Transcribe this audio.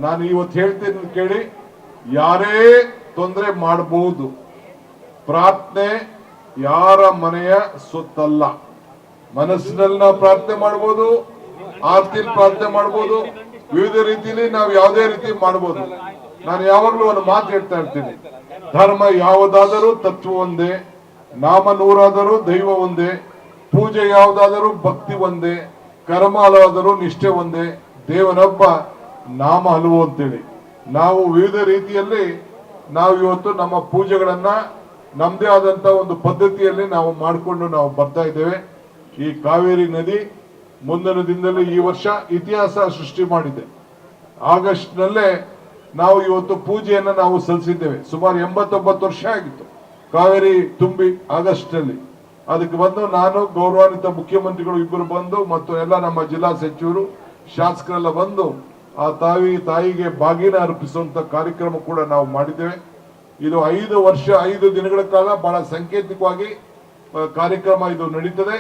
ನಾನು ಇವತ್ತು ಹೇಳ್ತೀನಿ ಕೇಳಿ, ಯಾರೇ ತೊಂದರೆ ಮಾಡಬಹುದು. ಪ್ರಾರ್ಥನೆ ಯಾರ ಮನೆಯ ಸೊತ್ತಲ್ಲ. ಮನಸ್ಸಿನಲ್ಲಿ ನಾವು ಪ್ರಾರ್ಥನೆ ಮಾಡಬಹುದು, ಆರ್ತಿಯಲ್ಲಿ ಪ್ರಾರ್ಥನೆ ಮಾಡಬಹುದು, ವಿವಿಧ ರೀತಿಯಲ್ಲಿ ನಾವು ಯಾವುದೇ ರೀತಿ ಮಾಡಬಹುದು. ನಾನು ಯಾವಾಗ್ಲೂ ಒಂದು ಮಾತು ಹೇಳ್ತಾ ಇರ್ತೀನಿ, ಧರ್ಮ ಯಾವುದಾದರೂ ತತ್ವ ಒಂದೇ, ನಾಮ ನೂರಾದರೂ ದೈವ ಒಂದೇ, ಪೂಜೆ ಯಾವುದಾದರೂ ಭಕ್ತಿ ಒಂದೇ, ಕರ್ಮ ಹಲವಾದರೂ ನಿಷ್ಠೆ ಒಂದೇ, ದೇವನೊಬ್ಬ ನಾಮ ಹಲವು ಅಂತೇಳಿ ನಾವು ವಿವಿಧ ರೀತಿಯಲ್ಲಿ ನಾವು ಇವತ್ತು ನಮ್ಮ ಪೂಜೆಗಳನ್ನ ನಮ್ದೇ ಆದಂತ ಒಂದು ಪದ್ಧತಿಯಲ್ಲಿ ನಾವು ಮಾಡಿಕೊಂಡು ನಾವು ಬರ್ತಾ ಇದ್ದೇವೆ. ಈ ಕಾವೇರಿ ನದಿ ಮುಂದಿನ ದಿನದಲ್ಲಿ ಈ ವರ್ಷ ಇತಿಹಾಸ ಸೃಷ್ಟಿ ಮಾಡಿದೆ. ಆಗಸ್ಟ್ ನಲ್ಲೇ ನಾವು ಇವತ್ತು ಪೂಜೆಯನ್ನ ನಾವು ಸಲ್ಲಿಸಿದ್ದೇವೆ. ಸುಮಾರು 89 ವರ್ಷ ಆಗಿತ್ತು ಕಾವೇರಿ ತುಂಬಿ ಆಗಸ್ಟ್ ನಲ್ಲಿ. ಅದಕ್ಕೆ ಬಂದು ನಾನು ಗೌರವಾನ್ವಿತ ಮುಖ್ಯಮಂತ್ರಿಗಳು ಇಬ್ಬರು ಬಂದು ಮತ್ತು ಎಲ್ಲ ನಮ್ಮ ಜಿಲ್ಲಾ ಸಚಿವರು ಶಾಸಕರೆಲ್ಲ ಬಂದು ಆ ತಾಯಿಗೆ ಬಾಗಿನ ಅರ್ಪಿಸುವಂತ ಕಾರ್ಯಕ್ರಮ ಕೂಡ ನಾವು ಮಾಡಿದ್ದೇವೆ. ಇದು 5 ವರ್ಷ 5 ದಿನಗಳ ಕಾಲ ಬಹಳ ಸಾಂಕೇತಿಕವಾಗಿ ಕಾರ್ಯಕ್ರಮ ಇದು ನಡೀತದೆ.